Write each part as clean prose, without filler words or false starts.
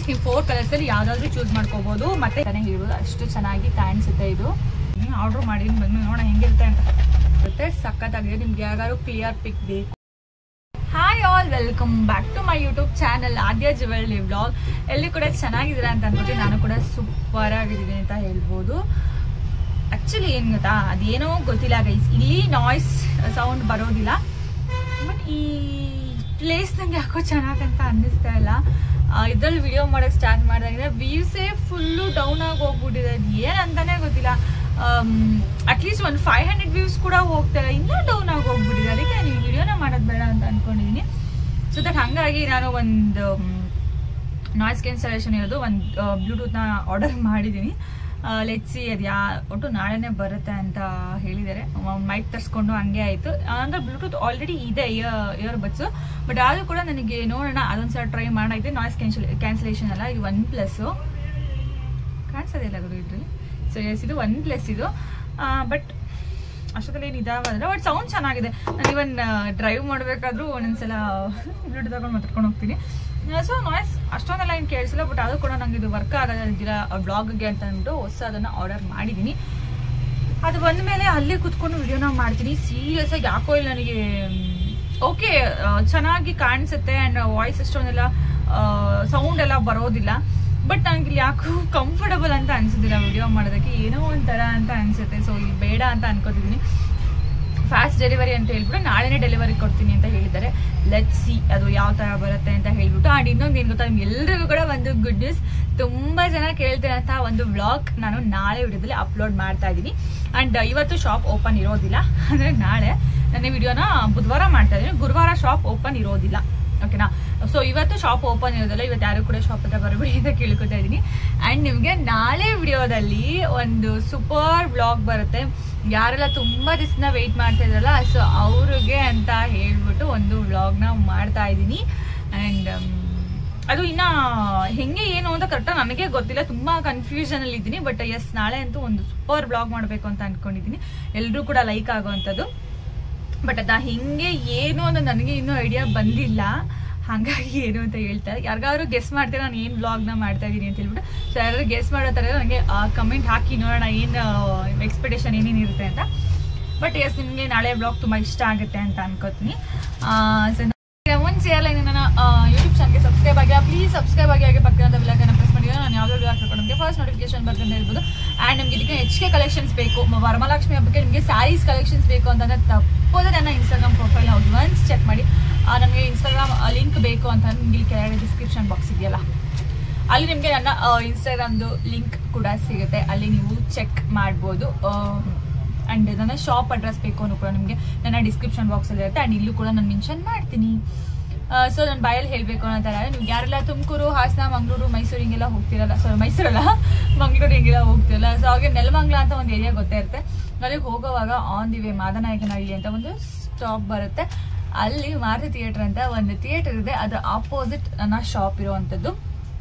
List ನೀವು 4 ಕಲರ್ಸಲ್ಲಿ ಯಾವುದಾದ್ರೂ choose ಮಾಡ್ಕೋಬೋದು. ಮತ್ತೆ ಹೇಳೋದು ಅಷ್ಟು ಚೆನ್ನಾಗಿ ಕಾಣಿಸುತ್ತೆ. ಇದು ಆರ್ಡರ್ ಮಾಡಿದ್ದೀನಿ, ಬಂದು ನೋಡೋಣ ಹೆಂಗಿರುತ್ತೆ ಅಂತ. ಮತ್ತೆ ಸಖತ್ತಾಗಿದೆ. ನಿಮ್ಗೆ ಯಾವ್ದಾದ್ರು ಕ್ಲಿಯರ್ ಪಿಕ್ ಬೇಕು. Hi all, welcome back to my YouTube channel Aadya jewellery vlog. ಎಲ್ಲಿ ಕೂಡ ಚೆನ್ನಾಗಿದ್ದೀರಾ ಅಂತ ಅನ್ಕೋತೀನಿ. ನಾನು ಕೂಡ ಸೂಪರ್ ಆಗಿದ್ದೀನಿ ಅಂತ ಹೇಳ್ಬೋದು. ಆಕ್ಚುಲಿ ಏನು ಗೊತ್ತಾ, ಅದೇನೋ ಗೊತ್ತಿಲ್ಲ ಗೈಸ್, ಇಲ್ಲಿ ನಾಯ್ಸ್ ಸೌಂಡ್ ಬರೋದಿಲ್ಲ. ಬಟ್ ಈ ಪ್ಲೇಸ್ ನಂಗೆ ಯಾಕೋ ಚೆನ್ನಾಗಂತ ಅನ್ನಿಸ್ತಾ ಇಲ್ಲ. ಇದ್ರಲ್ಲಿ ವಿಡಿಯೋ ಮಾಡೋಕ್ಕೆ ಸ್ಟಾರ್ಟ್ ಮಾಡಿದಾಗಿಂದ ವ್ಯೂಸೇ ಫುಲ್ಲು ಡೌನ್ ಆಗಿ ಹೋಗ್ಬಿಟ್ಟಿದೆ. ಅದು ಏನಂತಾನೆ ಗೊತ್ತಿಲ್ಲ. ಅಟ್ಲೀಸ್ಟ್ ಒಂದು 500 ವ್ಯೂಸ್ ಕೂಡ ಹೋಗ್ತಾ ಇಲ್ಲ, ಇನ್ನೂ ಡೌನ್ ಆಗಿ ಹೋಗ್ಬಿಟ್ಟಿದೆ. ಅದಕ್ಕೆ ನಾನು ಈ ವಿಡಿಯೋನ ಮಾಡೋದು ಬೇಡ ಅಂತ ಅನ್ಕೊಂಡಿದ್ದೀನಿ. ಸೊ ದಟ್ ಹಾಗಾಗಿ ನಾನು ಒಂದು ನಾಯ್ಸ್ ಕ್ಯಾನ್ಸಲೇಷನ್ ಇರೋದು ಒಂದು ಬ್ಲೂಟೂತ್ನ ಆರ್ಡರ್ ಮಾಡಿದ್ದೀನಿ. ಲೆಟ್ಸಿ ಅದು ಒಟ್ಟು ನಾಳೆನೇ ಬರುತ್ತೆ ಅಂತ ಹೇಳಿದ್ದಾರೆ. ಮೈಕ್ ತರಿಸ್ಕೊಂಡು ಹಂಗೆ ಆಯಿತು. ಅಂದರೆ ಬ್ಲೂಟೂತ್ ಆಲ್ರೆಡಿ ಇದೆ, ಇಯರ್ ಬಡ್ಸು. ಬಟ್ ಆದರೂ ಕೂಡ ನನಗೆ ನೋಡೋಣ, ಅದೊಂದ್ಸಲ ಟ್ರೈ ಮಾಡಾಯಿತು. ನಾಯ್ಸ್ ಕ್ಯಾನ್ಸಲೇಷನ್ ಅಲ್ಲ, ಇದು OnePlus ಕಾಣಿಸೋದಿಲ್ಲ ಗುರು ಇದರಲ್ಲಿ. ಸೊ ಎಸ್, ಇದು OnePlus ಇದು. ಬಟ್ ಅಷ್ಟೊತ್ತಲ್ಲಿ ಏನು ಇದಾಗಲ್ಲ. ಬಟ್ ಸೌಂಡ್ ಚೆನ್ನಾಗಿದೆ. ನಾನು ಇವನ್ ಡ್ರೈವ್ ಮಾಡಬೇಕಾದ್ರೂ ಒಂದೊಂದ್ಸಲ ಬ್ಲೂಟೂತ್ ತಗೊಂಡು ಮಾತಾಡ್ಕೊಂಡು ಹೋಗ್ತೀನಿ. ಸೊ ನಾಯ್ಸ್ ಅಷ್ಟೊಂದೆಲ್ಲ ಏನು ಕೇಳಿಸಿಲ್ಲ. ಬಟ್ ಅದು ಕೂಡ ನಂಗೆ ಇದು ವರ್ಕ್ ಆಗೋದಿಲ್ಲ ಬ್ಲಾಗ್ಗೆ ಅಂತ ಅಂದ್ಬಿಟ್ಟು ಅದನ್ನು ಆರ್ಡರ್ ಮಾಡಿದ್ದೀನಿ. ಅದು ಬಂದ ಮೇಲೆ ಅಲ್ಲೇ ಕುತ್ಕೊಂಡು ವಿಡಿಯೋನ ಮಾಡ್ತೀನಿ. ಸೀರಿಯಸ್ ಆಗಿ ಯಾಕೋ ಇಲ್ಲ ನನಗೆ ಓಕೆ ಚೆನ್ನಾಗಿ ಕಾಣಿಸುತ್ತೆ. ಆ್ಯಂಡ್ ವಾಯ್ಸ್ ಅಷ್ಟೊಂದೆಲ್ಲ ಸೌಂಡ್ ಎಲ್ಲ ಬರೋದಿಲ್ಲ. ಬಟ್ ನನಗೆ ಇಲ್ಲಿ ಯಾಕೋ ಕಂಫರ್ಟಬಲ್ ಅಂತ ಅನ್ಸೋದಿಲ್ಲ ವಿಡಿಯೋ ಮಾಡೋದಕ್ಕೆ. ಏನೋ ಒಂಥರ ಅಂತ ಅನಿಸುತ್ತೆ. ಸೊ ಇಲ್ಲಿ ಬೇಡ ಅಂತ ಅನ್ಕೋತಿದ್ದೀನಿ. ಫಾಸ್ಟ್ ಡೆಲಿವರಿ ಅಂತ ಹೇಳ್ಬಿಟ್ಟು ನಾಳೆನೇ ಡೆಲಿವರಿ ಕೊಡ್ತೀನಿ ಅಂತ ಹೇಳಿದ್ದಾರೆ. ಲೆಟ್ಸ್ ಸಿ ಅದು ಯಾವ ಥರ ಬರುತ್ತೆ ಅಂತ ಹೇಳ್ಬಿಟ್ಟು. ಆ್ಯಂಡ್ ಇನ್ನೊಂದು ಏನು ಗೊತ್ತಾ, ನಿಮ್ಗೆಲ್ರಿಗೂ ಕೂಡ ಒಂದು ಗುಡ್ ನ್ಯೂಸ್. ತುಂಬ ಜನ ಕೇಳ್ತಿರೋಂಥ ಒಂದು ವ್ಲಾಗ್ ನಾನು ನಾಳೆ ವಿಡಿಯೋದಲ್ಲಿ ಅಪ್ಲೋಡ್ ಮಾಡ್ತಾ ಇದ್ದೀನಿ. ಆ್ಯಂಡ್ ಇವತ್ತು ಶಾಪ್ ಓಪನ್ ಇರೋದಿಲ್ಲ. ಅಂದರೆ ನಾಳೆ ನನ್ನ ವಿಡಿಯೋನ ಬುಧವಾರ ಮಾಡ್ತಾ ಇದ್ದೀನಿ, ಗುರುವಾರ ಶಾಪ್ ಓಪನ್ ಇರೋದಿಲ್ಲ. ಓಕೆನಾ? ಸೊ ಇವತ್ತು ಶಾಪ್ ಓಪನ್ ಇರೋದಿಲ್ಲ. ಇವತ್ತು ಯಾರು ಕೂಡ ಶಾಪ್ ಹತ್ರ ಬರಬೇಡಿ ಅಂತ ಕೇಳ್ಕೊತಾ ಇದ್ದೀನಿ. ಆ್ಯಂಡ್ ನಿಮಗೆ ನಾಳೆ ವಿಡಿಯೋದಲ್ಲಿ ಒಂದು ಸೂಪರ್ ವ್ಲಾಗ್ ಬರುತ್ತೆ. ಯಾರೆಲ್ಲ ತುಂಬ ದಿವಸನ ವೆಯ್ಟ್ ಮಾಡ್ತಾ ಇದ್ರಲ್ಲ, ಸೊ ಅವ್ರಿಗೆ ಅಂತ ಹೇಳ್ಬಿಟ್ಟು ಒಂದು ವ್ಲಾಗ್ನ ಮಾಡ್ತಾ ಇದ್ದೀನಿ. ಆ್ಯಂಡ್ ಅದು ಇನ್ನು ಹೆಂಗೆ ಏನು ಅಂತ ಕರೆಕ್ಟಾಗಿ ನನಗೆ ಗೊತ್ತಿಲ್ಲ, ತುಂಬ ಕನ್ಫ್ಯೂಷನಲ್ಲಿ ಇದ್ದೀನಿ. ಬಟ್ ಎಸ್, ನಾಳೆ ಅಂತೂ ಒಂದು ಸೂಪರ್ ವ್ಲಾಗ್ ಮಾಡಬೇಕು ಅಂತ ಅಂದ್ಕೊಂಡಿದ್ದೀನಿ. ಎಲ್ಲರೂ ಕೂಡ ಲೈಕ್ ಆಗೋವಂಥದ್ದು. ಬಟ್ ಅದ ಹೆಂಗೆ ಏನು ಅಂತ ನನಗೆ ಇನ್ನೂ ಐಡಿಯಾ ಬಂದಿಲ್ಲ. ಹಾಗಾಗಿ ಏನು ಅಂತ ಹೇಳ್ತಾರೆ. ಯಾರಿಗಾದ್ರು ಗೆಸ್ ಮಾಡ್ತೀರಾ ನಾನು ಏನು ವ್ಲಾಗ್ನ ಮಾಡ್ತಾ ಇದ್ದೀನಿ ಅಂತ ಹೇಳ್ಬಿಟ್ಟು. ಸೊ ಯಾರಾದ್ರು ಗೆಸ್ ಮಾಡೋ ಥರ ನನಗೆ ಕಮೆಂಟ್ ಹಾಕಿ ನೋಡೋಣ ಏನು ಎಕ್ಸ್ಪೆಕ್ಟೇಷನ್ ಏನೇನಿರುತ್ತೆ ಅಂತ. ಬಟ್ ಎಸ್, ನಿಮಗೆ ನಾಳೆ ವ್ಲಾಗ್ ತುಂಬ ಇಷ್ಟ ಆಗುತ್ತೆ ಅಂತ ಅನ್ಕೋತೀನಿ. ಸೊ ಮುಂಚೆ ಎಲ್ಲ ನನ್ನ ಯೂಟ್ಯೂಬ್ ಚಾನಲ್ಗೆ ಸಬ್ಸ್ಕ್ರೈಬ್ ಆಗಿ ಪ್ಲೀಸ್ ಸಬ್ಸ್ಕ್ರೈಬ್ ಆಗಿ ಪಕ್ಕದ ಬೆಲ್ಲೈಕನ್ನ ಪ್ರೆಸ್ ಮಾಡಿ. ನಾನು ಯಾವುದೋ ವ್ಲಾಗ್ ಹಾಕೊಂಡು ನಮಗೆ ಫಸ್ಟ್ ನೋಟಿಫಿಕೇಶನ್ ಬರ್ತದೆ ಅಂತ ಹೇಳ್ಬೋದು. ಆ್ಯಂಡ್ ನಮಗೆ ಇದಕ್ಕೆ HK ಕಲೆಕ್ಷನ್ಸ್ ಬೇಕು, ವರಮಹಾಲಕ್ಷ್ಮಿ ಹಬ್ಬಕ್ಕೆ ನಿಮಗೆ ಸ್ಯಾರೀಸ್ ಕಲೆಕ್ಷನ್ಸ್ ಬೇಕು ಅಂತಂದರೆ ತಪ್ಪೋದೆ ನನ್ನ ಇನ್ಸ್ಟಾಗ್ರಾಮ್ ಪ್ರೊಫೈಲ್ ಹೋಗಿ ಒನ್ಸ್ ಚೆಕ್ ಮಾಡಿ. ನನಗೆ ಇನ್ಸ್ಟಾಗ್ರಾಮ್ ಲಿಂಕ್ ಬೇಕು ಅಂತ ನಿಮಗೆ ಕೆಳಗಡೆ ಡಿಸ್ಕ್ರಿಪ್ಷನ್ ಬಾಕ್ಸ್ ಇದೆಯಲ್ಲ, ಅಲ್ಲಿ ನಿಮಗೆ ನನ್ನ ಇನ್ಸ್ಟಾಗ್ರಾಮ್ದು ಲಿಂಕ್ ಕೂಡ ಸಿಗುತ್ತೆ. ಅಲ್ಲಿ ನೀವು ಚೆಕ್ ಮಾಡ್ಬೋದು. ಆ್ಯಂಡ್ ನನ್ನ ಶಾಪ್ ಅಡ್ರೆಸ್ ಬೇಕು ಅನ್ನೋ ಕೂಡ ನಿಮಗೆ ನನ್ನ ಡಿಸ್ಕ್ರಿಪ್ಷನ್ ಬಾಕ್ಸಲ್ಲಿ ಇರುತ್ತೆ. ಆ್ಯಂಡ್ ಇಲ್ಲೂ ಕೂಡ ನಾನು ಮೆನ್ಷನ್ ಮಾಡ್ತೀನಿ. ಸೊ ನಾನು ಬಾಯಲ್ಲಿ ಹೇಳಬೇಕು ಅನ್ನೋ ನಿಮ್ಗೆ ಯಾರೆಲ್ಲ ತುಮಕೂರು, ಹಾಸನ, ಮಂಗಳೂರು, ಮೈಸೂರು ಹಿಂಗೆಲ್ಲ ಹೋಗ್ತಿರಲ್ಲ, ಮೈಸೂರಲ್ಲ ಮಂಗಳೂರು ಹಿಂಗೆಲ್ಲ ಹೋಗ್ತಿರಲ್ಲ, ಸೊ ಹಾಗೆ ನೆಲಮಂಗಲ ಅಂತ ಒಂದು ಏರಿಯಾ ಗೊತ್ತೇ ಇರುತ್ತೆ. ಅಲ್ಲಿಗೆ ಹೋಗೋವಾಗ ಆನ್ ದಿ ವೇ ಮಾದನಾಯಕನಹಳ್ಳಿ ಅಂತ ಒಂದು ಸ್ಟಾಪ್ ಬರುತ್ತೆ. ಅಲ್ಲಿ ಮಾರುತಿ ಥಿಯೇಟರ್ ಅಂತ ಒಂದು ಥಿಯೇಟರ್ ಇದೆ, ಅದರ ಆಪೋಸಿಟ್ ನನ್ನ ಶಾಪ್ ಇರುವಂಥದ್ದು.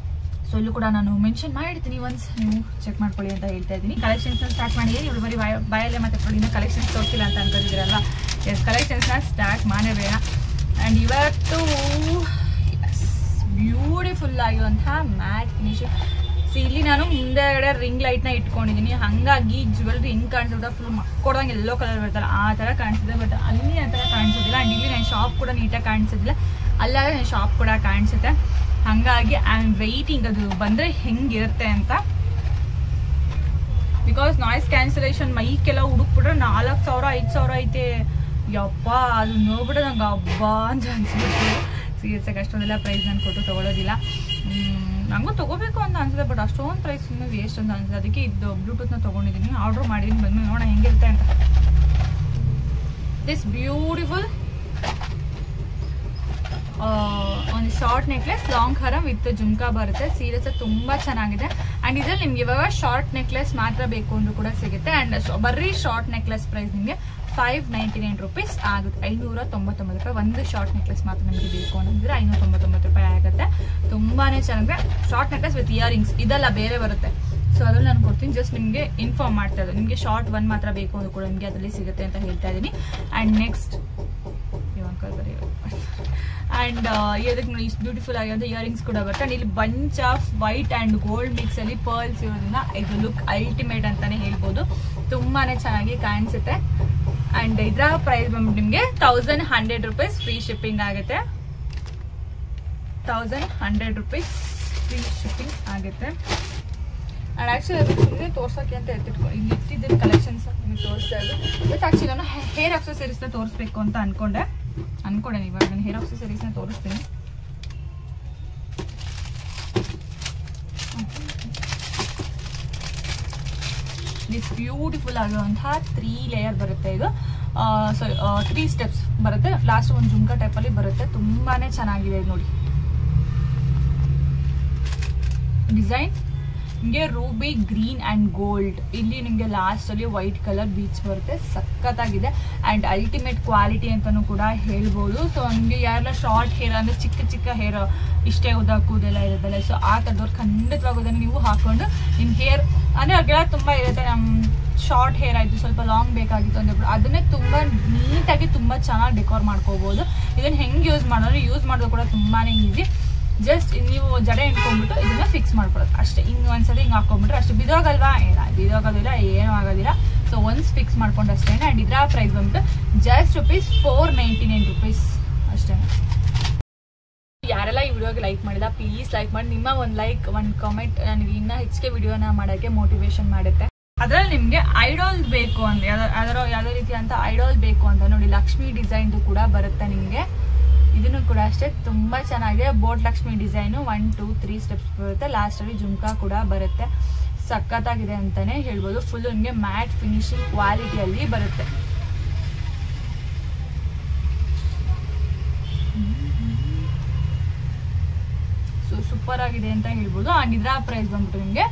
ಸೊ ಇಲ್ಲೂ ಕೂಡ ನಾನು ಮೆನ್ಷನ್ ಮಾಡಿರ್ತೀನಿ, ಒನ್ಸ್ ನೀವು ಚೆಕ್ ಮಾಡ್ಕೊಳ್ಳಿ ಅಂತ ಹೇಳ್ತಾ ಇದ್ದೀನಿ. ಕಲೆಕ್ಷನ್ಸ್ನ ಸ್ಟಾರ್ಟ್ ಮಾಡಿ. ಇವಳು ಬರೀ ಬಾಯಲ್ಲೇ ಮಾತಾಡ್ಕೊಳ್ಳಿ, ಕಲೆಕ್ಷನ್ಸ್ ತೋರಿಸಿಲ್ಲ ಅಂತ ಅನ್ಕೊಂಡಿದ್ದೀರಲ್ಲ. ಎಸ್, ಕಲೆಕ್ಷನ್ಸ್ನ ಸ್ಟಾರ್ಟ್ ಮಾಡಬೇಡ. ಆ್ಯಂಡ್ ಇವತ್ತು ಬ್ಯೂಟಿಫುಲ್ ಆಗಿರುವಂತಹ ಮ್ಯಾಟ್ ಫಿನಿಶಿಂಗ್. ಇಲ್ಲಿ ನಾನು ಮುಂದೆಗಡೆ ರಿಂಗ್ ಲೈಟ್ನ ಇಟ್ಕೊಂಡಿದ್ದೀನಿ. ಹಾಗಾಗಿ ಜ್ಯುವೆಲ್ರಿ ಹೆಂಗೆ ಕಾಣಿಸುತ್ತೆ, ಫುಲ್ ಮಕ್ಕೊಡ್ದಂಗೆ ಎಲ್ಲೋ ಕಲರ್ ಬರ್ತಲ್ಲ ಆ ಥರ ಕಾಣಿಸುತ್ತೆ. ಬಟ್ ಅಲ್ಲಿ ಆ ಥರ ಕಾಣಿಸೋದಿಲ್ಲ. ಆ್ಯಂಡ್ ಇಲ್ಲಿ ನನ್ನ ಶಾಪ್ ಕೂಡ ನೀಟಾಗಿ ಕಾಣಿಸೋದಿಲ್ಲ, ಅಲ್ಲಾದ್ರೆ ನನ್ನ ಶಾಪ್ ಕೂಡ ಕಾಣಿಸುತ್ತೆ. ಹಾಗಾಗಿ ಐ ಆಮ್ ವೆಯ್ಟಿಂಗ್ ಅದು ಬಂದರೆ ಹೆಂಗಿರುತ್ತೆ ಅಂತ. ಬಿಕಾಸ್ ನಾಯ್ಸ್ ಕ್ಯಾನ್ಸಲೇಷನ್ ಮೈಕೆಲ್ಲ ಹುಡುಕ್ಬಿಟ್ರೆ 4,000 5,000 ಐತೆ. ಯಪ್ಪ, ಅದು ನೋಡ್ಬಿಟ್ರೆ ನಂಗೆ ಹಬ್ಬ ಅಂತ ಅನ್ಸ್ಬಿಟ್ಟು. ಸೀರಿಯಸ್ ಆಗಿ ಅಷ್ಟೊಂದೆಲ್ಲ ಪ್ರೈಸ್ ನಾನು ಕೊಟ್ಟು ತೊಗೊಳೋದಿಲ್ಲ. ನನಗೂ ತೊಗೋಬೇಕು ಅಂತ ಅನ್ಸುತ್ತೆ, ಬಟ್ ಅಷ್ಟೊಂದು ಪ್ರೈಸ್ ಇನ್ನೂ ವೇಸ್ಟ್ ಅಂತ ಅನ್ಸುತ್ತೆ. ಅದಕ್ಕೆ ಇದು ಬ್ಲೂಟೂತ್ನ ತೊಗೊಂಡಿದ್ದೀನಿ, ಆರ್ಡ್ರ್ ಮಾಡಿದ್ದೀನಿ. ಬಂದು ನೋಡೋಣ ಹೆಂಗಿರುತ್ತೆ ಅಂತ. ದಿಸ್ ಬ್ಯೂಟಿಫುಲ್ ಒಂದು ಶಾರ್ಟ್ ನೆಕ್ಲೆಸ್, ಲಾಂಗ್ ಹರಮ್ ವಿತ್ ಜುಮ್ಕಾ ಬರುತ್ತೆ. ಸೀರಿಯಸ್ ಆಗಿ ತುಂಬ ಚೆನ್ನಾಗಿದೆ. ಆ್ಯಂಡ್ ಇದ್ರಲ್ಲಿ ನಿಮ್ಗೆ ಇವಾಗ ಶಾರ್ಟ್ ನೆಕ್ಲೆಸ್ ಮಾತ್ರ ಬೇಕು ಅಂದ್ರೂ ಕೂಡ ಸಿಗುತ್ತೆ. ಆ್ಯಂಡ್ ಬರೀ ಶಾರ್ಟ್ ನೆಕ್ಲೆಸ್ ಪ್ರೈಸ್ ನಿಮಗೆ 599 ರೂಪೀಸ್ ಆಗುತ್ತೆ. 599 ರೂಪಾಯಿ ಒಂದು ಶಾರ್ಟ್ ನೆಕ್ಲೆಸ್ ಮಾತ್ರ ನಿಮಗೆ ಬೇಕು ಅನ್ನೋದಿದ್ರೆ 599 ರೂಪಾಯಿ ಆಗುತ್ತೆ. ತುಂಬಾ ಚೆನ್ನಾಗಿದೆ. ಶಾರ್ಟ್ ನೆಕ್ಲೆಸ್ ವಿತ್ ಇಯರಿಂಗ್ಸ್ ಇದೆಲ್ಲ ಬೇರೆ ಬರುತ್ತೆ. ಸೊ ಅದ್ರಲ್ಲಿ ನಾನು ಕೊಡ್ತೀನಿ. ಜಸ್ಟ್ ನಿಮಗೆ ಇನ್ಫಾರ್ಮ್ ಮಾಡ್ತಾ ಇರೋದು, ನಿಮಗೆ ಶಾರ್ಟ್ ಒನ್ ಮಾತ್ರ ಬೇಕು ಅಂದ್ರೂ ಕೂಡ ನಿಮಗೆ ಅದರಲ್ಲಿ ಸಿಗುತ್ತೆ ಅಂತ ಹೇಳ್ತಾ ಇದ್ದೀನಿ. ಆ್ಯಂಡ್ ನೆಕ್ಸ್ಟ್ ಅಂಡ್ ಇದಕ್ಕೆ ನೋಡಿ ಇಷ್ಟು ಬ್ಯೂಟಿಫುಲ್ ಆಗಿರೋದು ಇಯರಿಂಗ್ಸ್ ಕೂಡ ಬರುತ್ತೆ. ಅಂಡ್ ಇಲ್ಲಿ bunch of white and gold mix ಅಲ್ಲಿ ಪರ್ಲ್ಸ್ ಇರೋದ್ರಿಂದ ಇದು ಲುಕ್ ಅಲ್ಟಿಮೇಟ್ ಅಂತಾನೆ ಹೇಳ್ಬೋದು. ತುಂಬಾನೇ ಚೆನ್ನಾಗಿ ಕಾಣಿಸುತ್ತೆ. ಅಂಡ್ ಇದರ ಪ್ರೈಸ್ ಬಂದ್ಬಿಟ್ಟು ನಿಮ್ಗೆ 1100 ರೂಪೀಸ್ ಫ್ರೀ ಶಿಪ್ಪಿಂಗ್ ಆಗುತ್ತೆ. 1100 ರೂಪೀಸ್ ಫ್ರೀ ಶಿಪ್ಪಿಂಗ್ ಆಗುತ್ತೆ. ಅಂಡ್ ಆಕ್ಚುಲಿ ಅದಕ್ಕೆ ಸುಮ್ಮನೆ ತೋರ್ಸೋಕೆ ಅಂತ ಎತ್ತಿಟ್ಕೊಂಡು ಇಲ್ಲಿ ಇಟ್ಟಿದ್ದ ಕಲೆಕ್ಷನ್ಸ್ ನಿಮಗೆ ತೋರಿಸ್ತಾ ಇದ್ದು. ಬಟ್ ಆಕ್ಚುಲಿ ನಾನು ಹೇರ್ ಅಕ್ಸೆಸರೀಸ್ನ ತೋರಿಸ್ಬೇಕು ಅಂತ ಅನ್ಕೊಂಡೆ ಇವಾಗ ನಾನು ಹೇರ್ ಅಕ್ಸೆಸರೀಸ್ನ ತೋರಿಸ್ತೀನಿ. ದಿಸ್ ಬ್ಯೂಟಿಫುಲ್ ಆಗಿರುವಂತಹ 3 ಲೇಯರ್ ಬರುತ್ತೆ. ಇದು 3 ಸ್ಟೆಪ್ಸ್ ಬರುತ್ತೆ. ಲಾಸ್ಟ್ ಒಂದು ಜುಮ್ಕಾ ಟೈಪ್ ಅಲ್ಲಿ ಬರುತ್ತೆ. ತುಂಬಾನೇ ಚೆನ್ನಾಗಿದೆ ಇದು ನೋಡಿ. ಡಿಸೈನ್ ನಿಮಗೆ ರೂಬಿ ಗ್ರೀನ್ ಅಂಡ್ ಗೋಲ್ಡ್, ಇಲ್ಲಿ ನಿಮಗೆ ಲಾಸ್ಟ್ ಅಲ್ಲಿ ವೈಟ್ ಕಲರ್ ಬೀಚ್ ಬರುತ್ತೆ. ಸಖತ್ತಾಗಿದೆ ಅಂಡ್ ಅಲ್ಟಿಮೇಟ್ ಕ್ವಾಲಿಟಿ ಅಂತಾನು ಕೂಡ ಹೇಳ್ಬೋದು. ಸೊ ನಿಮಗೆ ಯಾರೆಲ್ಲ ಶಾರ್ಟ್ ಹೇರ್ ಅಂದ್ರೆ ಚಿಕ್ಕ ಹೇರ್ ಇಷ್ಟೇ ಉದ್ದ ಕೂದೆಲ್ಲ ಇರುತ್ತಲ್ಲ, ಸೊ ಆ ಥರದವ್ರು ಖಂಡಿತವಾಗೋದನ್ನು ನೀವು ಹಾಕೊಂಡು ನಿಮ್ಮ ಹೇರ್ ಅಂದ್ರೆ ಅವ್ರಿಗೆಲ್ಲ ತುಂಬಾ ಇರುತ್ತೆ. ಶಾರ್ಟ್ ಹೇರ್ ಆಯ್ತು, ಸ್ವಲ್ಪ ಲಾಂಗ್ ಬೇಕಾಗಿತ್ತು ಅಂದ್ರೆ ಅದನ್ನೇ ತುಂಬಾ ನೀಟಾಗಿ ತುಂಬಾ ಚೆನ್ನಾಗಿ ಡೆಕೋರ್ ಮಾಡ್ಕೋಬಹುದು. ಇದನ್ನ ಹೆಂಗೆ ಯೂಸ್ ಮಾಡೋದು ಕೂಡ ತುಂಬಾನೇ ಈಸಿ. ಜಸ್ಟ್ ನೀವು ಜಡೆ ಇಟ್ಕೊಂಡ್ಬಿಟ್ಟು ಇದನ್ನ ಫಿಕ್ಸ್ ಮಾಡ್ಕೊಳ್ಳೋದು ಅಷ್ಟೇ. ಹಿಂಗೆ ಒಂದ್ಸತಿ ಹಿಂಗೆ ಹಾಕೊಂಡ್ಬಿಟ್ರೆ ಅಷ್ಟೇ. ಬಿದೋಗಲ್ವಾ? ಬಿದೋಗೋದಿಲ್ಲ, ಏನೂ ಆಗೋದಿಲ್ಲ. ಸೊ ಒನ್ಸ್ ಫಿಕ್ಸ್ ಮಾಡ್ಕೊಂಡು ಅಷ್ಟೇ. ಅಂಡ್ ಇದರ ಪ್ರೈಸ್ ಬಂದ್ಬಿಟ್ಟು ಜಸ್ಟ್ ₹499 ಅಷ್ಟೇ. ಯಾರೆಲ್ಲ ಈ ವಿಡಿಯೋಗೆ ಲೈಕ್ ಮಾಡಿದ ಪ್ಲೀಸ್ ಲೈಕ್ ಮಾಡಿ. ನಿಮ್ಮ ಒಂದು ಲೈಕ್, ಒಂದು ಕಾಮೆಂಟ್ ನನಗೆ ಇನ್ನೂ ಹೆಚ್ಚಿಗೆ ವಿಡಿಯೋನ ಮಾಡೋಕ್ಕೆ ಮೋಟಿವೇಶನ್ ಮಾಡುತ್ತೆ. ಅದ್ರಲ್ಲಿ ನಿಮ್ಗೆ ಐಡಾಲ್ ಬೇಕು ಅಂದ್ರೆ ಯಾವ್ದೋ ರೀತಿ ಅಂತ ಐಡಾಲ್ ಬೇಕು ಅಂತ ನೋಡಿ, ಲಕ್ಷ್ಮಿ ಡಿಸೈನ್ದು ಕೂಡ ಬರುತ್ತೆ ನಿಮಗೆ. ಇದನ್ನು ಕೂಡ ಅಷ್ಟೇ ತುಂಬಾ ಚೆನ್ನಾಗಿದೆ. ಬೋಟ್ ಲಕ್ಷ್ಮಿ ಡಿಸೈನು 1 2 3 ಸ್ಟೆಪ್ಸ್ ಬರುತ್ತೆ. ಲಾಸ್ಟ್ ಅಲ್ಲಿ ಜುಮ್ಕಾ ಕೂಡ ಬರುತ್ತೆ. ಸಖತ್ತಾಗಿದೆ ಅಂತಾನೆ ಹೇಳ್ಬೋದು. ಫುಲ್ ನಿಮಗೆ ಮ್ಯಾಟ್ ಫಿನಿಶಿಂಗ್ ಕ್ವಾಲಿಟಿಯಲ್ಲಿ ಬರುತ್ತೆ. ಸೊ ಸೂಪರ್ ಆಗಿದೆ ಅಂತ ಹೇಳ್ಬೋದು. ಅಂಡ್ ಇದರ ಪ್ರೈಸ್ ಬಂದ್ಬಿಟ್ಟು ನಿಮಗೆ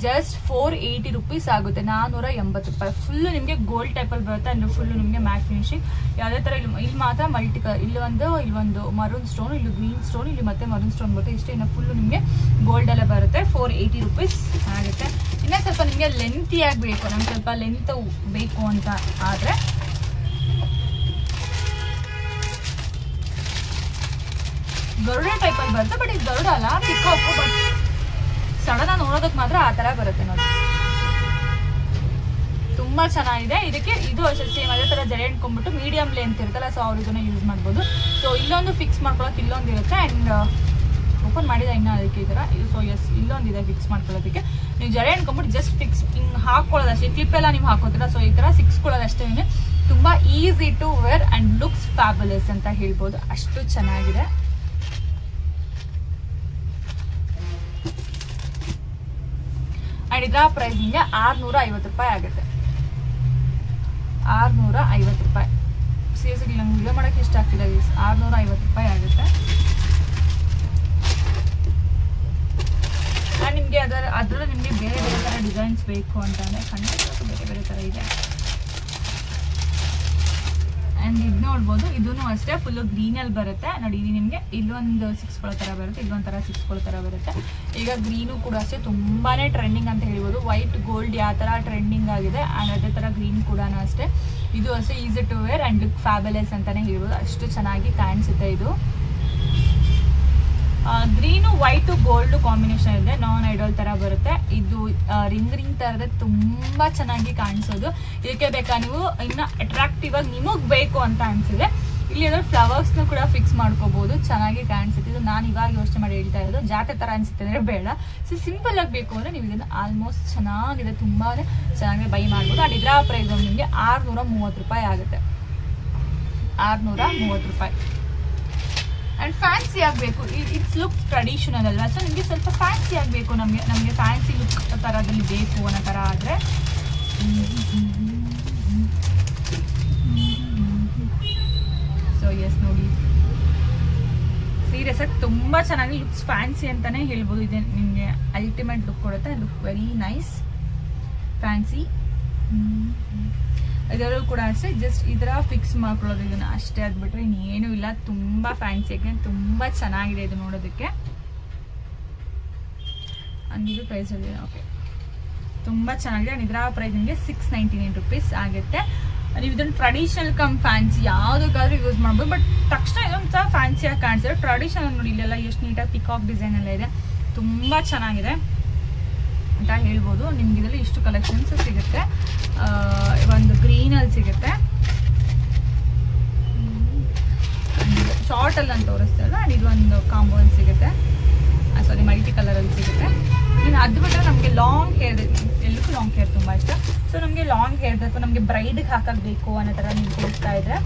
ಜಸ್ಟ್ ₹480 ಆಗುತ್ತೆ. ₹480. ಫುಲ್ ನಿಮಗೆ ಗೋಲ್ಡ್ ಟೈಪ್ ಅಲ್ಲಿ ಬರುತ್ತೆ. ಅಂದ್ರೆ ಫುಲ್ ನಿಮಗೆ ಮ್ಯಾಟ್ ಫಿನಿಶಿಂಗ್ ಯಾವುದೇ ತರ ಇಲ್ಲಿ ಮಾತ್ರ ಮಲ್ಟಿ ಕಲರ್, ಇಲ್ಲೊಂದು ಮರೂನ್ ಸ್ಟೋನ್, ಇಲ್ಲಿ ಗ್ರೀನ್ ಸ್ಟೋನ್, ಇಲ್ಲಿ ಮತ್ತೆ ಮರೂನ್ ಸ್ಟೋನ್ ಬರುತ್ತೆ. ಇಷ್ಟೇ. ಇನ್ನು ಫುಲ್ ನಿಮಗೆ ಗೋಲ್ಡ್ ಅಲ್ಲೇ ಬರುತ್ತೆ. ₹480 ಆಗುತ್ತೆ. ಇನ್ನ ಸ್ವಲ್ಪ ನಿಮಗೆ ಲೆಂತಿಯಾಗಿ ಬೇಕು, ನಮ್ಗೆ ಸ್ವಲ್ಪ ಲೆಂತ್ ಬೇಕು ಅಂತ ಆದ್ರೆ ಗರುಡ ಟೈಪ್ ಅಲ್ಲಿ ಬರುತ್ತೆ. ಬಟ್ ಇದು ಗರುಡ ಅಲ್ಲ, ಪಿಕಾಕ್. ಬಟ್ ಸಡನ್ ನೋಡೋದಕ್ಕೆ ಮಾತ್ರ ಆ ತರ ಬರುತ್ತೆ ನೋಡಿ. ತುಂಬಾ ಚೆನ್ನಾಗಿದೆ. ಇದಕ್ಕೆ ಇದು ಅಷ್ಟೇ ಸೇಮ್ ಅದೇ ತರ ಜಡೆ ಇಟ್ಕೊಂಡ್ಬಿಟ್ಟು ಮೀಡಿಯಂ ಲೆಂತ್ ಇರುತ್ತಲ್ಲ, ಸೊ ಅವ್ರು ಇದನ್ನ ಯೂಸ್ ಮಾಡ್ಬೋದು. ಸೊ ಇಲ್ಲೊಂದು ಫಿಕ್ಸ್ ಮಾಡ್ಕೊಳ್ಳೋಕೆ ಇಲ್ಲೊಂದು ಇರುತ್ತೆ. ಅಂಡ್ ಓಪನ್ ಮಾಡಿದ ಇನ್ನ ಅದಕ್ಕೆ ಈ ತರ. ಸೊ ಎಸ್, ಇಲ್ಲೊಂದಿದೆ ಫಿಕ್ಸ್ ಮಾಡ್ಕೊಳ್ಳೋದಕ್ಕೆ. ನೀವು ಜಡೆ ಇಟ್ಕೊಂಡ್ಬಿಟ್ಟು ಜಸ್ಟ್ ಫಿಕ್ಸ್ ಹಿಂಗ್ ಹಾಕೊಳ್ಳೋದಷ್ಟೇ. ಕ್ಲಿಪ್ ಎಲ್ಲ ನೀವು ಹಾಕೋತೀರಾ, ಸೊ ಈ ತರ ಸಿಕ್ಸ್ಕೊಳ್ಳೋದಷ್ಟೇ. ತುಂಬಾ easy to wear and looks fabulous ಅಂತ ಹೇಳ್ಬೋದು. ಅಷ್ಟು ಚೆನ್ನಾಗಿದೆ. ಅಂಡ್ ಇದರ ಪ್ರೈಸ್ ನಿಮಗೆ ₹650 ಆಗುತ್ತೆ. ₹650. ಸೀರಿಯಸ್ಲಿ ನಂಗೆ ವಿಡಿಯೋ ಮಾಡೋಕ್ಕೆ ಇಷ್ಟ ಆಗ್ತಿಲ್ಲ. ₹650 ಆಗುತ್ತೆ. ಅಂಡ್ ನಿಮಗೆ ಅದರಲ್ಲಿ ನಿಮಗೆ ಬೇರೆ ತರ ಡಿಸೈನ್ಸ್ ಬೇಕು ಅಂತಂದ್ರೆ ಖಂಡಿತ ಬೇರೆ ತರ ಇದೆ. ಅಂಡ್ ಇದು ನೋಡ್ಬೋದು, ಇದನ್ನು ಅಷ್ಟೇ ಫುಲ್ ಗ್ರೀನ್ ಅಲ್ಲಿ ಬರುತ್ತೆ ನೋಡಿ. ಇದು ನಿಮಗೆ ಇಲ್ಲೊಂದು ಸಿಕ್ಸ್ಕೊಳ್ಳೋ ತರ ಬರುತ್ತೆ, ಇಲ್ಲೊಂದು ತರ ಸಿಕ್ಸ್ಕೊಳ್ಳೋ ತರ ಬರುತ್ತೆ. ಈಗ ಗ್ರೀನು ಕೂಡ ಅಷ್ಟೇ ತುಂಬಾನೇ ಟ್ರೆಂಡಿಂಗ್ ಅಂತ ಹೇಳ್ಬೋದು. ವೈಟ್ ಗೋಲ್ಡ್ ಯಾವ ತರ ಟ್ರೆಂಡಿಂಗ್ ಆಗಿದೆ, ಅಂಡ್ ಅದೇ ತರ ಗ್ರೀನ್ ಕೂಡ ಅಷ್ಟೇ. ಇದು ಅಷ್ಟೇ easy to wear and look fabulous ಅಂತಾನೆ ಹೇಳ್ಬೋದು. ಅಷ್ಟು ಚೆನ್ನಾಗಿ ಕಾಣಿಸುತ್ತೆ ಇದು. ಗ್ರೀನು ವೈಟ್ ಗೋಲ್ಡ್ ಕಾಂಬಿನೇಷನ್ ಇದೆ. ನಾನ್ ಐಡಾಲ್ ತರ ಬರುತ್ತೆ. ಇದು ರಿಂಗ್ ತರದ ತುಂಬಾ ಚೆನ್ನಾಗಿ ಕಾಣಿಸೋದು. ಇದಕ್ಕೆ ಬೇಕಾ ನೀವು ಇನ್ನ ಅಟ್ರಾಕ್ಟಿವ್ ಆಗಿ ನಿಮಗ್ ಬೇಕು ಅಂತ ಅನ್ಸಿದೆ, ಇಲ್ಲಿ ಫ್ಲವರ್ಸ್ ನ ಕೂಡ ಫಿಕ್ಸ್ ಮಾಡ್ಕೋಬಹುದು. ಚೆನ್ನಾಗಿ ಕಾಣಿಸುತ್ತೆ. ಇದು ನಾನು ಇವಾಗ ಯೋಚನೆ ಮಾಡಿ ಹೇಳ್ತಾ ಇರೋದು. ಜಾತೆ ತರ ಅನ್ಸುತ್ತೆ ಅಂದ್ರೆ ಬೇಡ. ಸೊ ಸಿಂಪಲ್ ಆಗಿ ಬೇಕು ಅಂದ್ರೆ ನೀವು ಇದನ್ನ ಆಲ್ಮೋಸ್ಟ್ ಚೆನ್ನಾಗಿದೆ, ತುಂಬಾನೇ ಚೆನ್ನಾಗಿ ಬೈ ಮಾಡ್ಬೋದು. ಅಂಡ್ ಇದರ ಪ್ರೈಸ್ ನಿಮಗೆ ₹630 ಆಗುತ್ತೆ. ₹630. ಅಂಡ್ ಫ್ಯಾನ್ಸಿ ಆಗಬೇಕು. ಇಟ್ಸ್ ಲುಕ್ ಟ್ರೆಡಿಷನಲ್ ಅಲ್ವಾ, ಸೊ ನಿಮಗೆ ಸ್ವಲ್ಪ ಫ್ಯಾನ್ಸಿ ಆಗಬೇಕು. ನಮಗೆ ಫ್ಯಾನ್ಸಿ ಲುಕ್ ಥರದಲ್ಲಿ ಬೇಕು ಅನ್ನೋ ಥರ ಆದರೆ ಸೊ ಎಸ್ ನೋಡಿ, ಸೀರಿಯಸ್ ಆಗಿ ತುಂಬ ಚೆನ್ನಾಗಿ ಲುಕ್ಸ್ ಫ್ಯಾನ್ಸಿ ಅಂತಾನೆ ಹೇಳ್ಬೋದು. ಇದೆ ನಿಮಗೆ ಅಲ್ಟಿಮೇಟ್ ಲುಕ್ ಕೊಡುತ್ತೆ. Look very nice, fancy. ಇದರಲ್ಲೂ ಕೂಡ ಅಷ್ಟೇ ಜಸ್ಟ್ ಈ ಥರ ಫಿಕ್ಸ್ ಮಾಡ್ಕೊಳ್ಳೋದು ಇದನ್ನ ಅಷ್ಟೇ. ಆಗ್ಬಿಟ್ರೆ ಇನ್ನೇನು ಇಲ್ಲ. ತುಂಬ ಫ್ಯಾನ್ಸಿ ಆಗಿ ತುಂಬ ಚೆನ್ನಾಗಿದೆ ಇದು ನೋಡೋದಕ್ಕೆ. ಅಂದಿದ್ದು ಪ್ರೈಸ್ ಅಲ್ಲಿ ಓಕೆ, ತುಂಬ ಚೆನ್ನಾಗಿದೆ. ಇದರ ಪ್ರೈಸ್ ನಿಮಗೆ ₹699 ಆಗುತ್ತೆ. ನೀವು ಇದನ್ನು ಟ್ರೆಡಿಷನಲ್ ಕಮ್ ಫ್ಯಾನ್ಸಿ ಯಾವುದಕ್ಕಾದ್ರೂ ಯೂಸ್ ಮಾಡ್ಬೋದು. ಬಟ್ ತಕ್ಷಣ ಇದೊಂದು ಸಹ ಫ್ಯಾನ್ಸಿಯಾಗಿ ಕಾಣಿಸಿದ್ರೆ ಟ್ರೆಡಿಷನಲ್ ನೋಡಿ ಇಲ್ಲೆಲ್ಲ ಎಷ್ಟು ನೀಟಾಗಿ ಪಿಕಾಕ್ ಡಿಸೈನ್ ಎಲ್ಲ ಇದೆ, ತುಂಬ ಚೆನ್ನಾಗಿದೆ ಅಂತ ಹೇಳ್ಬೋದು. ನಿಮ್ಗೆ ಇದರಲ್ಲಿ ಇಷ್ಟು ಕಲೆಕ್ಷನ್ಸ್ ಸಿಗುತ್ತೆ. ಒಂದು ಗ್ರೀನಲ್ಲಿ ಸಿಗುತ್ತೆ, ಶಾರ್ಟಲ್ಲಿ ಅಂತ ತೋರಿಸ್ತಲ್ಲ, ಆ್ಯಂಡ್ ಇದು ಒಂದು ಕಾಂಬೋಲ್ಲಿ ಸಿಗುತ್ತೆ, ಸಾರಿ ಮಲ್ಟಿ ಕಲರಲ್ಲಿ ಸಿಗುತ್ತೆ. ಇನ್ನು ಅದು ಬಿಟ್ಟರೆ ನಮಗೆ ಲಾಂಗ್ ಹೇರ್, ಎಲ್ಲಕ್ಕೂ ಲಾಂಗ್ ಹೇರ್ ತುಂಬ ಇಷ್ಟ. ಸೊ ನಮಗೆ ಲಾಂಗ್ ಹೇರ್ ಅಥವಾ ನಮಗೆ ಬ್ರೈಡ್ಗೆ ಹಾಕಬೇಕು ಅನ್ನೋ ಥರ ನೀವು ಕೊಡ್ತಾ ಇದ್ರೆ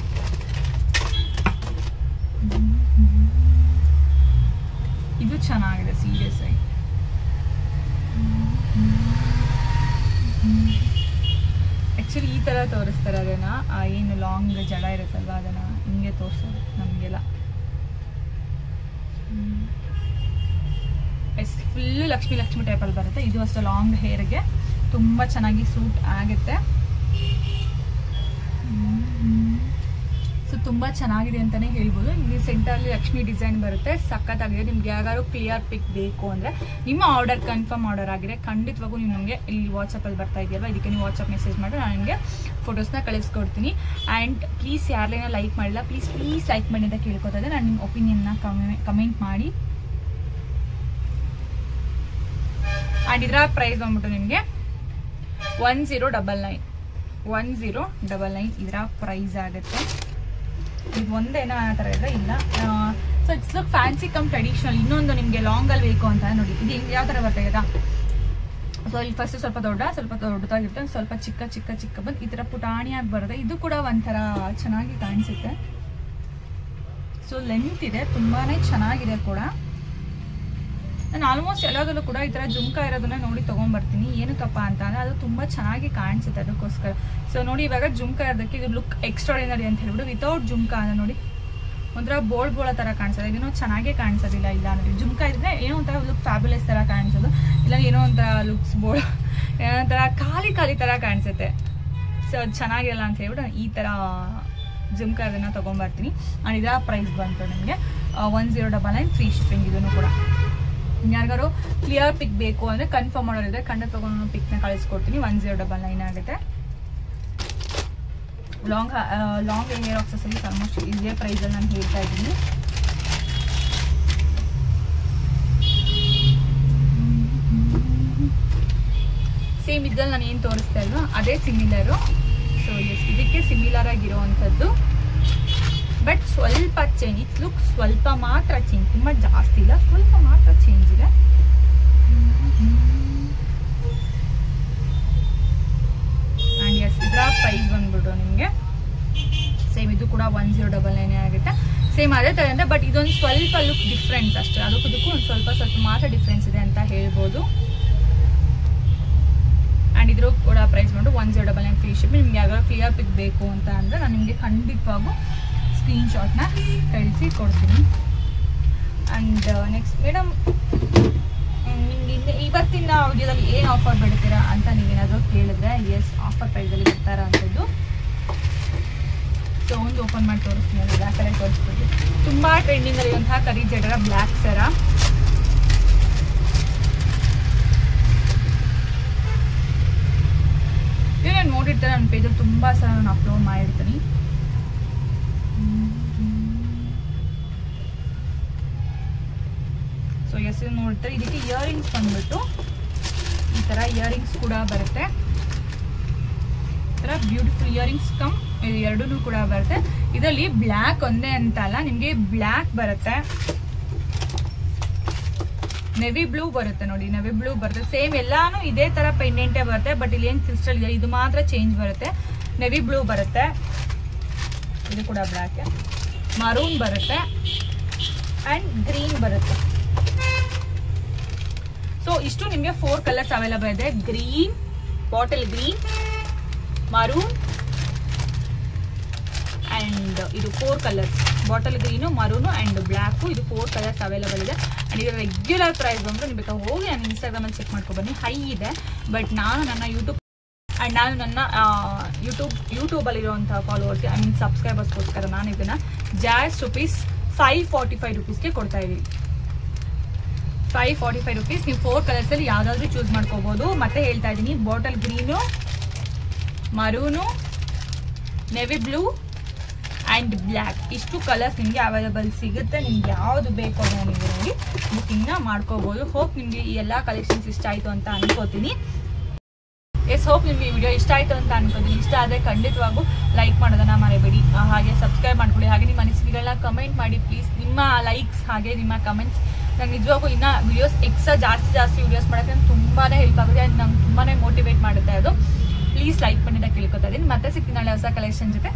ಇದು ಚೆನ್ನಾಗಿದೆ ಸೀರಿಯಸ್ ಆಗಿ. ಆ್ಯಕ್ಚುಲಿ ಈ ಥರ ತೋರಿಸ್ತಾರೆ ಅದನ್ನು, ಏನು ಲಾಂಗ್ ಜಡ ಇರುತ್ತಲ್ವ ಅದನ್ನು ಹಿಂಗೆ ತೋರಿಸೋದು ನಮಗೆಲ್ಲ. ಫುಲ್ಲು ಲಕ್ಷ್ಮಿ ಟೈಪಲ್ಲಿ ಬರುತ್ತೆ. ಇದು ಅಷ್ಟೇ ಲಾಂಗ್ ಹೇರ್ಗೆ ತುಂಬ ಚೆನ್ನಾಗಿ ಸೂಟ್ ಆಗುತ್ತೆ. ಸೊ ತುಂಬ ಚೆನ್ನಾಗಿದೆ ಅಂತಲೇ ಹೇಳ್ಬೋದು. ಇಲ್ಲಿ ಸೆಂಟರಲ್ಲಿ ಲಕ್ಷ್ಮಿ ಡಿಸೈನ್ ಬರುತ್ತೆ, ಸಖತ್ತಾಗಿದೆ. ನಿಮ್ಗೆ ಯಾವ್ದಾದ್ರು ಕ್ಲಿಯರ್ ಪಿಕ್ ಬೇಕು ಅಂದರೆ ನಿಮ್ಮ ಆರ್ಡರ್ ಕನ್ಫರ್ಮ್ ಆರ್ಡರ್ ಆಗಿದೆ ಖಂಡಿತವಾಗೂ ನೀವು ನಮಗೆ ಇಲ್ಲಿ ವಾಟ್ಸಪ್ಪಲ್ಲಿ ಬರ್ತಾ ಇದೆಯಲ್ವ, ಇದಕ್ಕೆ ನೀವು ವಾಟ್ಸಪ್ ಮೆಸೇಜ್ ಮಾಡಿ ನಾನು ನಿಮಗೆ ಫೋಟೋಸ್ನ ಕಳಿಸ್ಕೊಡ್ತೀನಿ. ಆ್ಯಂಡ್ ಪ್ಲೀಸ್ ಯಾರೇನೋ ಲೈಕ್ ಮಾಡಿಲ್ಲ ಪ್ಲೀಸ್ ಲೈಕ್ ಮಾಡಿ ಅಂತ ಕೇಳ್ಕೊತಾ ಇದ್ದೆ. ನಾನು ನಿಮ್ಮ ಒಪಿನಿಯನ್ನ ಕಮೆಂಟ್ ಮಾಡಿ. ಆ್ಯಂಡ್ ಇದರ ಪ್ರೈಸ್ ಬಂದ್ಬಿಟ್ಟು ನಿಮಗೆ 1099 ಇದರ ಪ್ರೈಸ್ ಆಗುತ್ತೆ. ಇದು ಒಂದೇನೋ ಆ ಥರ ಇದೆ ಇಲ್ಲ. So it's look fancy come traditional. ಇನ್ನೊಂದು ನಿಮಗೆ ಲಾಂಗಲ್ಲಿ ಬೇಕು ಅಂತ ನೋಡಿ, ಇದು ಯಾವ ಥರ ಬರ್ತಾ ಇದೆ. ಸೊ ಇಲ್ಲಿ ಫಸ್ಟ್ ಸ್ವಲ್ಪ ದೊಡ್ಡದಾಗಿರುತ್ತೆ, ಸ್ವಲ್ಪ ಚಿಕ್ಕ ಬಂದು ಈ ಥರ ಪುಟಾಣಿಯಾಗಿ ಬರುತ್ತೆ. ಇದು ಕೂಡ ಒಂಥರ ಚೆನ್ನಾಗಿ ಕಾಣಿಸುತ್ತೆ. ಸೊ ಲೆಂತ್ ಇದೆ, ತುಂಬಾ ಚೆನ್ನಾಗಿದೆ ಕೂಡ. ನಾನು ಆಲ್ಮೋಸ್ಟ್ ಎಲ್ಲದಲ್ಲೂ ಕೂಡ ಈ ಥರ ಜುಮ್ಕಾ ಇರೋದನ್ನ ನೋಡಿ ತೊಗೊಂಡ್ಬರ್ತೀನಿ. ಏನಕ್ಕಪ್ಪ ಅಂತ ಅಂದರೆ ಅದು ತುಂಬ ಚೆನ್ನಾಗಿ ಕಾಣಿಸುತ್ತೆ, ಅದಕ್ಕೋಸ್ಕರ. ಸೊ ನೋಡಿ ಇವಾಗ ಜುಮ್ಕಾ ಇರೋದಕ್ಕೆ ಇದು ಲುಕ್ ಎಕ್ಸ್ಟ್ರಾಡಿನರಿ ಅಂತ ಹೇಳ್ಬಿಟ್ಟು ವಿತೌಟ್ ಜುಮ್ಕಾ ಅಂದರೆ ನೋಡಿ ಒಂಥರ ಬೋಳ ಥರ ಕಾಣಿಸೋದು, ಇದೇನೋ ಚೆನ್ನಾಗೇ ಕಾಣಿಸೋದಿಲ್ಲ. ಇಲ್ಲ ಅಂದರೆ ಜುಮ್ಕಾ ಇದ್ರೆ ಏನೋ ಒಂಥರ ಲುಕ್ ಫ್ಯಾಬ್ಯುಲಸ್ ಥರ ಕಾಣಿಸೋದು, ಇಲ್ಲ ಏನೋ ಒಂಥರ ಲುಕ್ಸ್ ಏನೋ ಒಂಥರ ಖಾಲಿ ಥರ ಕಾಣಿಸುತ್ತೆ. ಸೊ ಅದು ಚೆನ್ನಾಗಿರಲ್ಲ ಅಂತ ಹೇಳ್ಬಿಟ್ಟು ನಾನು ಈ ಥರ ಜುಮ್ಕಾ ಅದನ್ನು ತೊಗೊಂಬರ್ತೀನಿ. ಆ್ಯಂಡ್ ಇದರ ಪ್ರೈಸ್ ಬಂತು ನಿಮಗೆ 1099 ಫ್ರೀ ಶಿಪ್ಪಿಂಗ್. ಇದನ್ನು ಕೂಡ ಯಾರಿಗಾರು ಕ್ಲಿಯರ್ ಪಿಕ್ ಬೇಕು ಅಂದರೆ ಕನ್ಫರ್ಮ್ ಮಾಡೋರಿದ್ರೆ ಖಂಡಿತ ತಗೊಂಡು ಪಿಕ್ನ ಕಳಿಸ್ಕೊಡ್ತೀನಿ. 1099 ಆಗುತ್ತೆ. ಲಾಂಗ್ ಹೇರ್ ಆಕ್ಸೆಸರೀಸ್ ಆಲ್ಮೋಸ್ಟ್ ಇದೇ ಪ್ರೈಸಲ್ಲಿ ನಾನು ಹೇಳ್ತಾ ಇದ್ದೀನಿ. ಸೇಮ್ ಇದ್ದಲ್ಲಿ ನಾನು ಏನು ತೋರಿಸ್ತಾ ಇಲ್ವೋ ಅದೇ ಸಿಮಿಲರು. ಸೊ ಎಸ್ ಇದಕ್ಕೆ ಸಿಮಿಲರ್ ಆಗಿರೋವಂಥದ್ದು, ಬಟ್ ಸ್ವಲ್ಪ ಚೇಂಜ್. ಇಟ್ಸ್ ಲುಕ್ ಸ್ವಲ್ಪ ಮಾತ್ರ ಚೇಂಜ್, ತುಂಬ ಜಾಸ್ತಿ ಇಲ್ಲ, ಸ್ವಲ್ಪ ಮಾತ್ರ ಚೇಂಜ್ ಇದೆ. ಆ್ಯಂಡ್ ಎಸ್ ಇದರ ಪ್ರೈಸ್ ಬಂದ್ಬಿಟ್ಟು ನಿಮಗೆ ಸೇಮ್ ಇದು ಕೂಡ 1099 ಆಗುತ್ತೆ. ಸೇಮ್ ಅದೇ ಥರ ಅಂದರೆ ಬಟ್ ಇದೊಂದು ಸ್ವಲ್ಪ ಲುಕ್ ಡಿಫ್ರೆನ್ಸ್ ಅಷ್ಟೇ, ಅದಕ್ಕೂ ಒಂದು ಸ್ವಲ್ಪ ಮಾತ್ರ ಡಿಫ್ರೆನ್ಸ್ ಇದೆ ಅಂತ ಹೇಳ್ಬೋದು. ಆ್ಯಂಡ್ ಇದ್ರ ಕೂಡ ಪ್ರೈಸ್ ಬಂದು 1099 ಫ್ರೀ ಶಿಪ್ಪಿಂಗ್. ನಿಮ್ಗೆ ಯಾವ್ಯಾವ ಕ್ಲಿಯರ್ ಪಿಕ್ ಬೇಕು ಅಂತ ಅಂದರೆ ನಾನು ನಿಮಗೆ ಖಂಡಿತವಾಗೂ ಸ್ಕ್ರೀನ್ಶಾಟ್ನ ಕಳಿಸಿ ಕೊಡ್ತೀನಿ. ಆ್ಯಂಡ್ ನೆಕ್ಸ್ಟ್ ಮೇಡಮ್ ನಿಮಗೆ ಇವತ್ತಿನ ವಿಡಿಯೋದಲ್ಲಿ ಏನು ಆಫರ್ ಬಿಡ್ತೀರಾ ಅಂತ ನೀವೇನಾದರೂ ಕೇಳಿದ್ರೆ ಎಸ್ ಆಫರ್ ಪ್ರೈಸಲ್ಲಿ ಬಿಡ್ತಾರ ಅಂಥದ್ದು. ಸೊ ಒಂದು ಓಪನ್ ಮಾಡಿ ತೋರಿಸ್ತೀನಿ, ಅದು ಬ್ಲ್ಯಾಕ್ ಕಲರ್ ತೋರಿಸ್ಬೋದು. ತುಂಬ ಟ್ರೆಂಡಿಂಗಲ್ಲಿರುವಂತಹ ಕರಿ ಜಡರ ಬ್ಲ್ಯಾಕ್ ಸರ. ಇದು ನಾನು ನೋಡಿರ್ತಾರೆ ನನ್ನ ಪೇಜಲ್ಲಿ ತುಂಬ ಸಲ ನಾನು ಅಪ್ಲೋಡ್ ಮಾಡಿರ್ತೀನಿ. ಸೊ ಎಸ್ ನೋಡ್ತಾರೆ. ಇದಕ್ಕೆ ಇಯರಿಂಗ್ಸ್ ಬಂದ್ಬಿಟ್ಟು ಈ ಥರ ಇಯರಿಂಗ್ಸ್ ಕೂಡ ಬರುತ್ತೆ. ಈ ಥರ ಬ್ಯೂಟಿಫುಲ್ ಇಯರಿಂಗ್ಸ್ ಕಮ್ ಇದು ಎರಡೂ ಕೂಡ ಬರುತ್ತೆ. ಇದರಲ್ಲಿ ಬ್ಲ್ಯಾಕ್ ಒಂದೇ ಅಂತ ಅಲ್ಲ, ನಿಮಗೆ ಬ್ಲ್ಯಾಕ್ ಬರುತ್ತೆ, ನೆವಿ ಬ್ಲೂ ಬರುತ್ತೆ ನೋಡಿ, ನೆವಿ ಬ್ಲೂ ಬರುತ್ತೆ. ಸೇಮ್ ಎಲ್ಲಾನು ಇದೇ ಥರ ಪೆಂಡೆಂಟೇ ಬರುತ್ತೆ, ಬಟ್ ಇಲ್ಲಿ ಏನು ಕ್ರಿಸ್ಟಲ್ ಇದೆ ಇದು ಮಾತ್ರ ಚೇಂಜ್ ಬರುತ್ತೆ. ನೆವಿ ಬ್ಲೂ ಬರುತ್ತೆ, ಇದು ಕೂಡ ಬ್ಲ್ಯಾಕ್, ಮರೂನ್ ಬರುತ್ತೆ ಆ್ಯಂಡ್ ಗ್ರೀನ್ ಬರುತ್ತೆ. ಸೊ ಇಷ್ಟು ನಿಮಗೆ 4 ಕಲರ್ಸ್ ಅವೈಲಬಲ್ ಇದೆ. Green, bottle green, maroon and ಇದು 4 colours, bottle green, ಮರೂನು and black. ಇದು 4 ಕಲರ್ಸ್ ಅವೈಲಬಲ್ ಇದೆ. ಆ್ಯಂಡ್ ಇದರ ರೆಗ್ಯುಲರ್ ಪ್ರೈಸ್ ಬಂದು ನೀವು ಬೇಕಾದ್ರೆ ಹೋಗಿ ನಾನು ಇನ್ಸ್ಟಾಗ್ರಾಮಲ್ಲಿ ಚೆಕ್ ಮಾಡ್ಕೊಬನ್ನಿ, ಹೈ ಇದೆ. ಬಟ್ ನಾನು ನನ್ನ ಯೂಟ್ಯೂಬಲ್ಲಿರುವಂಥ ಫಾಲೋವರ್ಸ್ಗೆ ಐ ಮೀನ್ ಸಬ್ಸ್ಕ್ರೈಬರ್ಸ್ಗೋಸ್ಕರ ನಾನು ಇದನ್ನು ಜಾಸ್ಟ್ ₹545ಗೆ ಕೊಡ್ತಾ ಇದ್ದೀವಿ. 545 rupees. ನೀವು 4 ಕಲರ್ಸಲ್ಲಿ ಯಾವುದಾದ್ರೂ ಚೂಸ್ ಮಾಡ್ಕೋಬೋದು. ಮತ್ತೆ ಹೇಳ್ತಾ ಇದ್ದೀನಿ, bottle green, ಮರೂನು navy blue and black ಇಷ್ಟು ಕಲರ್ಸ್ ನಿಮಗೆ ಅವೈಲೇಬಲ್ ಸಿಗುತ್ತೆ. ನಿಮ್ಗೆ ಯಾವುದು ಬೇಕೋ ನೀವು ನೋಡಿ ಬುಕ್ಕಿಂಗ್ನ ಮಾಡ್ಕೋಬೋದು. ಹೋಪ್ ನಿಮಗೆ ಈ ಎಲ್ಲ ಕಲೆಕ್ಷನ್ಸ್ ಇಷ್ಟ ಆಯಿತು ಅಂತ ಅನ್ಕೋತೀನಿ. ಹೋಪ್ ನಿಮಗೆ ಈ ವಿಡಿಯೋ ಇಷ್ಟ ಆಯಿತು ಅಂತ ಅನ್ಕೋತೀನಿ. ಇಷ್ಟ ಆದರೆ ಖಂಡಿತವಾಗೂ ಲೈಕ್ ಮಾಡೋದನ್ನ ಮರಿಬೇಡಿ, ಹಾಗೆ ಸಬ್ಸ್ಕ್ರೈಬ್ ಮಾಡ್ಕೊಳ್ಳಿ. ಹಾಗೆ ನಿಮ್ಮ ಅನಿಸಿಕೆಗಳನ್ನ ಕಮೆಂಟ್ ಮಾಡಿ ಪ್ಲೀಸ್. ನಿಮ್ಮ ಲೈಕ್ಸ್ ಹಾಗೆ ನಿಮ್ಮ ಕಮೆಂಟ್ಸ್ ನಂಗೆ ನಿಜವಾಗೂ ಇನ್ನೂ ವಿಡಿಯೋಸ್ ಎಕ್ಸ್ಟ್ರಾ ಜಾಸ್ತಿ ವಿಡಿಯೋಸ್ ಮಾಡೋಕ್ಕೆ ನಂಗೆ ತುಂಬಾ ಹೆಲ್ಪ್ ಆಗುತ್ತೆ. ಅದು ನಂಗೆ ತುಂಬಾ ಮೋಟಿವೇಟ್ ಮಾಡುತ್ತೆ. ಅದು ಪ್ಲೀಸ್ ಲೈಕ್ ಮಾಡಿ ಅಂತ ಕೇಳ್ಕೊತಾ ಇದ್ದೀನಿ. ಮತ್ತೆ ಸಿಗ್ತೀನಿ ನಾಳೆ ಹೊಸ ಕಲೆಕ್ಷನ್ ಜೊತೆ.